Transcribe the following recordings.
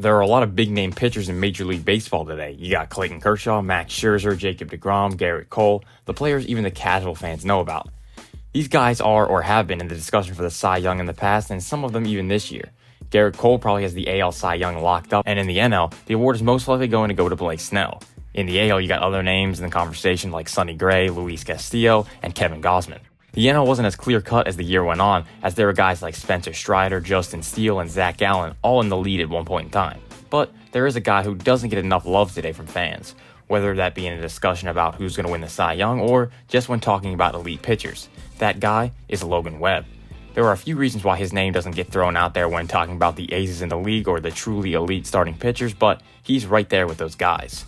There are a lot of big-name pitchers in Major League Baseball today. You got Clayton Kershaw, Max Scherzer, Jacob deGrom, Garrett Cole, the players even the casual fans know about. These guys are or have been in the discussion for the Cy Young in the past, and some of them even this year. Garrett Cole probably has the AL Cy Young locked up, and in the NL, the award is most likely going to go to Blake Snell. In the AL, you got other names in the conversation like Sonny Gray, Luis Castillo, and Kevin Gausman. The NL wasn't as clear-cut as the year went on, as there were guys like Spencer Strider, Justin Steele, and Zach Gallen all in the lead at one point in time. But there is a guy who doesn't get enough love today from fans, whether that be in a discussion about who's going to win the Cy Young or just when talking about elite pitchers. That guy is Logan Webb. There are a few reasons why his name doesn't get thrown out there when talking about the aces in the league or the truly elite starting pitchers, but he's right there with those guys.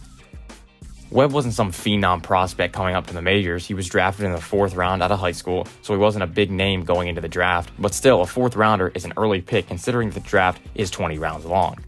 Webb wasn't some phenom prospect coming up to the majors. He was drafted in the 4th round out of high school, so he wasn't a big name going into the draft, but still, a 4th rounder is an early pick considering the draft is 20 rounds long.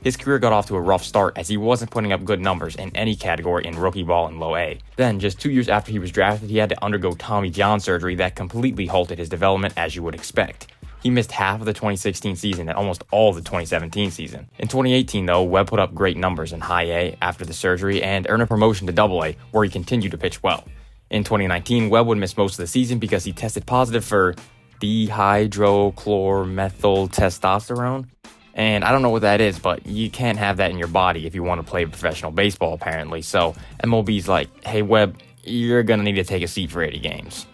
His career got off to a rough start as he wasn't putting up good numbers in any category in rookie ball and low A. Then, just 2 years after he was drafted, he had to undergo Tommy John surgery that completely halted his development as you would expect. He missed half of the 2016 season and almost all of the 2017 season. In 2018, though, Webb put up great numbers in high A after the surgery and earned a promotion to double A, where he continued to pitch well. In 2019, Webb would miss most of the season because he tested positive for dihydrochlormethyltestosterone. And I don't know what that is, but you can't have that in your body if you want to play professional baseball, apparently. So MLB's like, hey, Webb, you're going to need to take a seat for 80 games.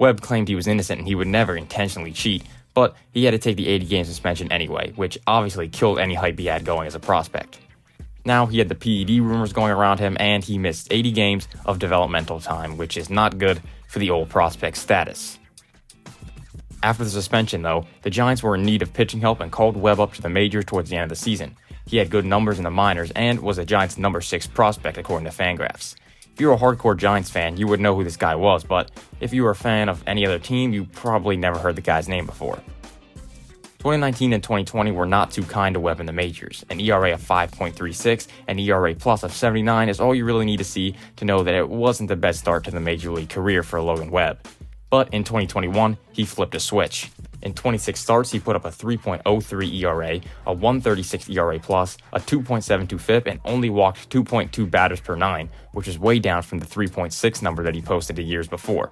Webb claimed he was innocent and he would never intentionally cheat, but he had to take the 80-game suspension anyway, which obviously killed any hype he had going as a prospect. Now he had the PED rumors going around him, and he missed 80 games of developmental time, which is not good for the old prospect status. After the suspension, though, the Giants were in need of pitching help and called Webb up to the majors towards the end of the season. He had good numbers in the minors and was the Giants' number 6 prospect according to Fangraphs. If you're a hardcore Giants fan, you would know who this guy was, but if you were a fan of any other team, you probably never heard the guy's name before. 2019 and 2020 were not too kind to Webb in the majors. An ERA of 5.36 and ERA plus of 79 is all you really need to see to know that it wasn't the best start to the major league career for Logan Webb. But in 2021, he flipped a switch. In 26 starts, he put up a 3.03 ERA, a 1.36 ERA plus, a 2.72 FIP, and only walked 2.2 batters per 9, which is way down from the 3.6 number that he posted the years before.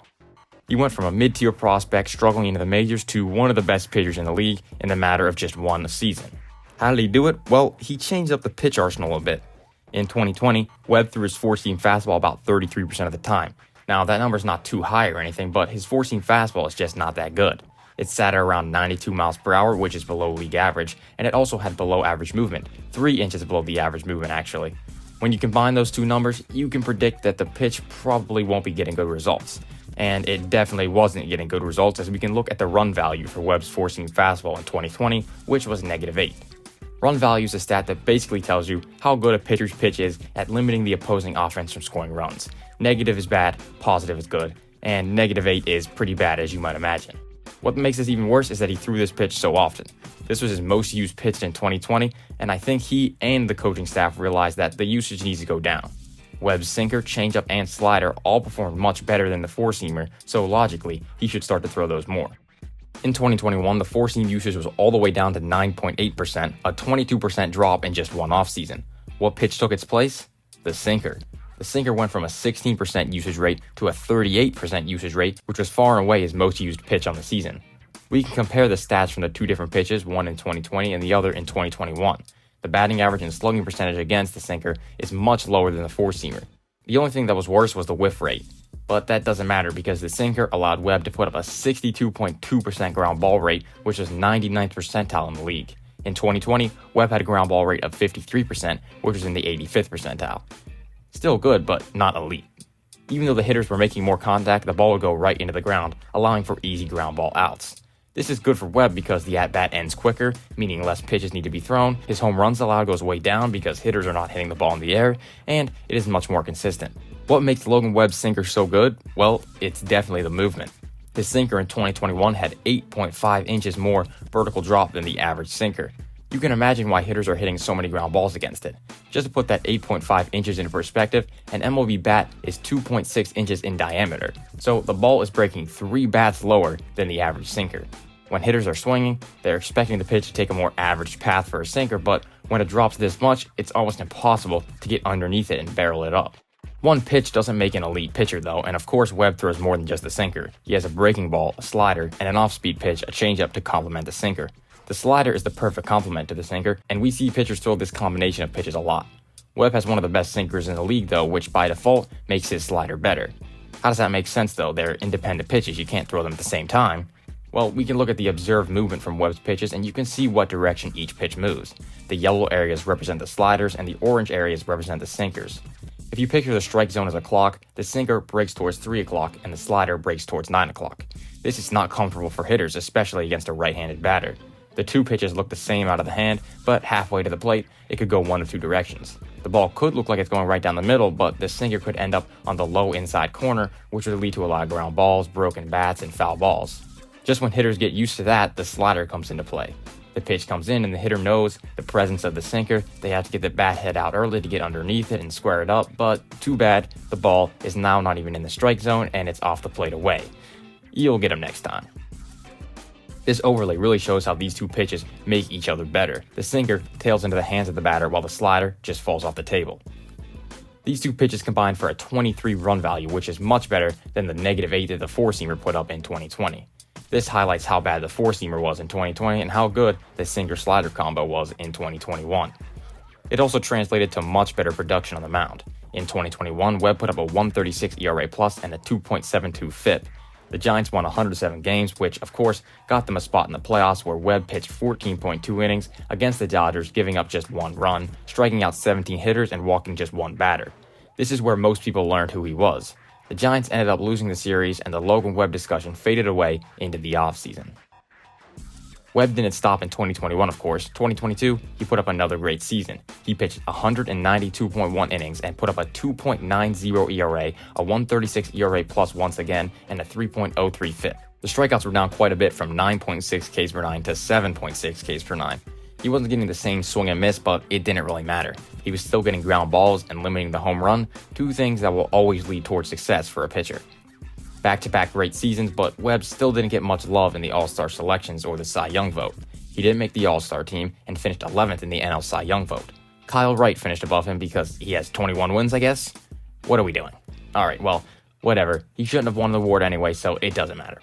He went from a mid-tier prospect struggling into the majors to one of the best pitchers in the league in the matter of just one season. How did he do it? Well, he changed up the pitch arsenal a bit. In 2020, Webb threw his four-seam fastball about 33% of the time. Now, that number's not too high or anything, but his four-seam fastball is just not that good. It sat at around 92 miles per hour, which is below league average, and it also had below average movement, 3 inches below the average movement actually. When you combine those two numbers, you can predict that the pitch probably won't be getting good results. And it definitely wasn't getting good results, as we can look at the run value for Webb's four-seam fastball in 2020, which was -8. Run value is a stat that basically tells you how good a pitcher's pitch is at limiting the opposing offense from scoring runs. Negative is bad, positive is good, and -8 is pretty bad, as you might imagine. What makes this even worse is that he threw this pitch so often. This was his most used pitch in 2020, and I think he and the coaching staff realized that the usage needs to go down. Webb's sinker, changeup, and slider all performed much better than the four-seamer, so logically, he should start to throw those more. In 2021, the four-seam usage was all the way down to 9.8%, a 22% drop in just one offseason. What pitch took its place? The sinker. The sinker went from a 16% usage rate to a 38% usage rate, which was far and away his most used pitch on the season. We can compare the stats from the two different pitches, one in 2020 and the other in 2021. The batting average and slugging percentage against the sinker is much lower than the four-seamer. The only thing that was worse was the whiff rate. But that doesn't matter because the sinker allowed Webb to put up a 62.2% ground ball rate, which was 99th percentile in the league. In 2020, Webb had a ground ball rate of 53%, which was in the 85th percentile. Still good, but not elite. Even though the hitters were making more contact, the ball would go right into the ground, allowing for easy ground ball outs. This is good for Webb because the at-bat ends quicker, meaning less pitches need to be thrown, his home runs allowed goes way down because hitters are not hitting the ball in the air, and it is much more consistent. What makes Logan Webb's sinker so good? Well, it's definitely the movement. His sinker in 2021 had 8.5 inches more vertical drop than the average sinker. You can imagine why hitters are hitting so many ground balls against it. Just to put that 8.5 inches into perspective, an MLB bat is 2.6 inches in diameter, so the ball is breaking 3 bats lower than the average sinker. When hitters are swinging, they're expecting the pitch to take a more average path for a sinker, but When it drops this much, it's almost impossible to get underneath it and barrel it up. One pitch doesn't make an elite pitcher though, and of course Webb throws more than just a sinker. He has a breaking ball, a slider, and an off-speed pitch, a changeup to complement the sinker. The slider is the perfect complement to the sinker, and we see pitchers throw this combination of pitches a lot. Webb has one of the best sinkers in the league though, which by default makes his slider better. How does that make sense though? They're independent pitches, you can't throw them at the same time. Well, we can look at the observed movement from Webb's pitches and you can see what direction each pitch moves. The yellow areas represent the sliders and the orange areas represent the sinkers. If you picture the strike zone as a clock, the sinker breaks towards 3 o'clock and the slider breaks towards 9 o'clock. This is not comfortable for hitters, especially against a right-handed batter. The two pitches look the same out of the hand, but halfway to the plate, it could go one of two directions. The ball could look like it's going right down the middle, but the sinker could end up on the low inside corner, which would lead to a lot of ground balls, broken bats, and foul balls. Just when hitters get used to that, the slider comes into play. The pitch comes in and the hitter knows the presence of the sinker. They have to get the bat head out early to get underneath it and square it up, but too bad, the ball is now not even in the strike zone and it's off the plate away. You'll get him next time. This overlay really shows how these two pitches make each other better. The sinker tails into the hands of the batter while the slider just falls off the table. These two pitches combine for a 23 run value, which is much better than the -8 that the four-seamer put up in 2020. This highlights how bad the four-seamer was in 2020 and how good the sinker-slider combo was in 2021. It also translated to much better production on the mound. In 2021, Webb put up a 136 ERA plus and a 2.72 FIP. The Giants won 107 games, which of course got them a spot in the playoffs where Webb pitched 14.2 innings against the Dodgers, giving up just one run, striking out 17 hitters and walking just one batter. This is where most people learned who he was. The Giants ended up losing the series and the Logan Webb discussion faded away into the offseason. Webb didn't stop in 2021, of course. 2022, he put up another great season. He pitched 192.1 innings and put up a 2.90 ERA, a 136 ERA plus once again, and a 3.03 FIP. The strikeouts were down quite a bit from 9.6 Ks per 9 to 7.6 Ks per 9. He wasn't getting the same swing and miss, but it didn't really matter. He was still getting ground balls and limiting the home run, two things that will always lead towards success for a pitcher. Back-to-back great seasons, but Webb still didn't get much love in the All-Star selections or the Cy Young vote. He didn't make the All-Star team and finished 11th in the NL Cy Young vote. Kyle Wright finished above him because he has 21 wins, I guess? What are we doing? Alright, well, whatever. He shouldn't have won the award anyway, so it doesn't matter.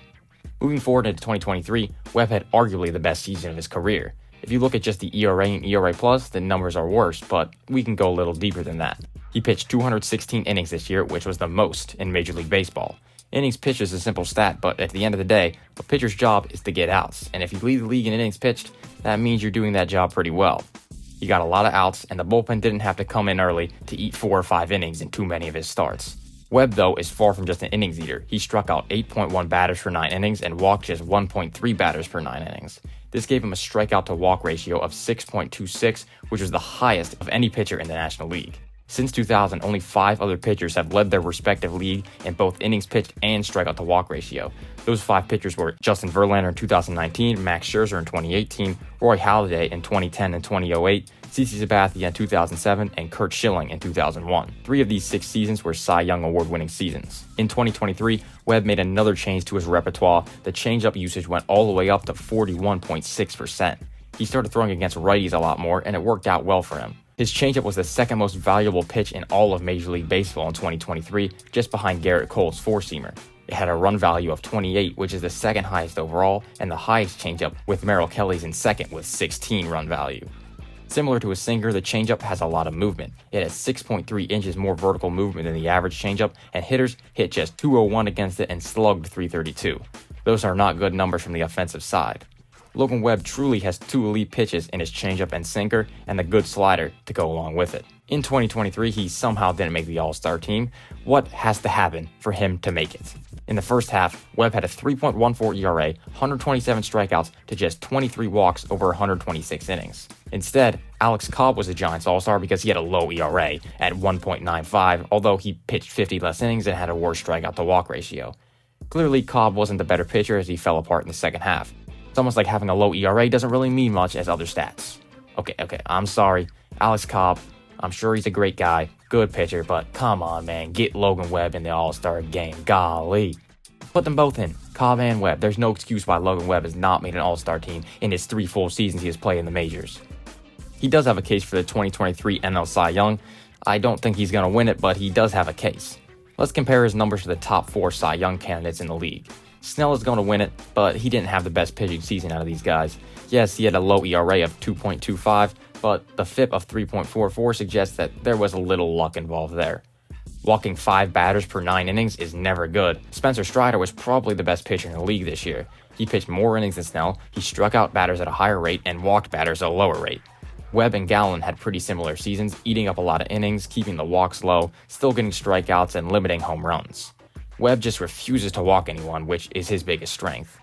Moving forward into 2023, Webb had arguably the best season of his career. If you look at just the ERA and ERA plus, the numbers are worse, but we can go a little deeper than that. He pitched 216 innings this year, which was the most in Major League Baseball. Innings pitched is a simple stat, but at the end of the day, a pitcher's job is to get outs, and if you lead the league in innings pitched, that means you're doing that job pretty well. He got a lot of outs, and the bullpen didn't have to come in early to eat 4 or 5 innings in too many of his starts. Webb, though, is far from just an innings eater. He struck out 8.1 batters per 9 innings and walked just 1.3 batters per 9 innings. This gave him a strikeout-to-walk ratio of 6.26, which was the highest of any pitcher in the National League. Since 2000, only 5 other pitchers have led their respective league in both innings pitched and strikeout-to-walk ratio. Those 5 pitchers were Justin Verlander in 2019, Max Scherzer in 2018, Roy Halladay in 2010 and 2008, CC Sabathia in 2007, and Curt Schilling in 2001. 3 of these 6 seasons were Cy Young Award-winning seasons. In 2023, Webb made another change to his repertoire. The changeup usage went all the way up to 41.6%. He started throwing against righties a lot more, and it worked out well for him. His changeup was the second most valuable pitch in all of Major League Baseball in 2023, just behind Garrett Cole's four-seamer. It had a run value of 28, which is the second highest overall, and the highest changeup, with Merrill Kelly's in second with 16 run value. Similar to a sinker, the changeup has a lot of movement. It has 6.3 inches more vertical movement than the average changeup, and hitters hit just 201 against it and slugged 332. Those are not good numbers from the offensive side. Logan Webb truly has 2 elite pitches in his changeup and sinker, and a good slider to go along with it. In 2023, he somehow didn't make the All-Star team. What has to happen for him to make it? In the first half, Webb had a 3.14 ERA, 127 strikeouts to just 23 walks over 126 innings. Instead, Alex Cobb was the Giants All-Star because he had a low ERA at 1.95, although he pitched 50 less innings and had a worse strikeout-to-walk ratio. Clearly, Cobb wasn't the better pitcher as he fell apart in the second half. It's almost like having a low ERA doesn't really mean much as other stats. Okay, I'm sorry. Alex Cobb, I'm sure he's a great guy, good pitcher, but come on, man, get Logan Webb in the All-Star game. Golly. Put them both in, Cobb and Webb. There's no excuse why Logan Webb has not made an All-Star team in his 3 full seasons he has played in the majors. He does have a case for the 2023 NL Cy Young. I don't think he's going to win it, but he does have a case. Let's compare his numbers to the top 4 Cy Young candidates in the league. Snell is going to win it, but he didn't have the best pitching season out of these guys. Yes, he had a low ERA of 2.25, but the FIP of 3.44 suggests that there was a little luck involved there. Walking 5 batters per 9 innings is never good. Spencer Strider was probably the best pitcher in the league this year. He pitched more innings than Snell, he struck out batters at a higher rate and walked batters at a lower rate. Webb and Gallen had pretty similar seasons, eating up a lot of innings, keeping the walks low, still getting strikeouts and limiting home runs. Webb just refuses to walk anyone, which is his biggest strength.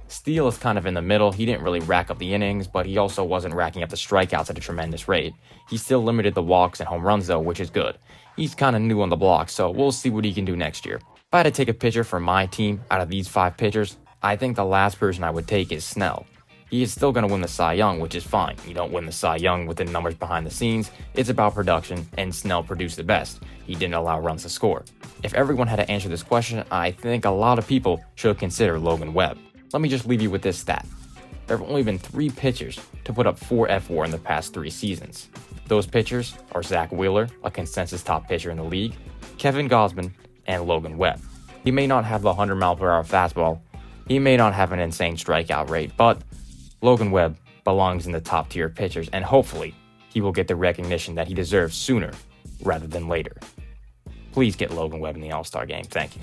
Steele is kind of in the middle. He didn't really rack up the innings, but he also wasn't racking up the strikeouts at a tremendous rate. He still limited the walks and home runs though, which is good. He's kind of new on the block, so we'll see what he can do next year. If I had to take a pitcher for my team out of these 5 pitchers, I think the last person I would take is Snell. He is still going to win the Cy Young, which is fine. You don't win the Cy Young with the numbers behind the scenes. It's about production, and Snell produced the best. He didn't allow runs to score. If everyone had to answer this question, I think a lot of people should consider Logan Webb. Let me just leave you with this stat. There have only been 3 pitchers to put up 4 F4 in the past 3 seasons. Those pitchers are Zach Wheeler, a consensus top pitcher in the league, Kevin Gausman, and Logan Webb. He may not have the 100-mile-per-hour fastball, he may not have an insane strikeout rate, but Logan Webb belongs in the top tier pitchers, and hopefully he will get the recognition that he deserves sooner rather than later. Please get Logan Webb in the All-Star game. Thank you.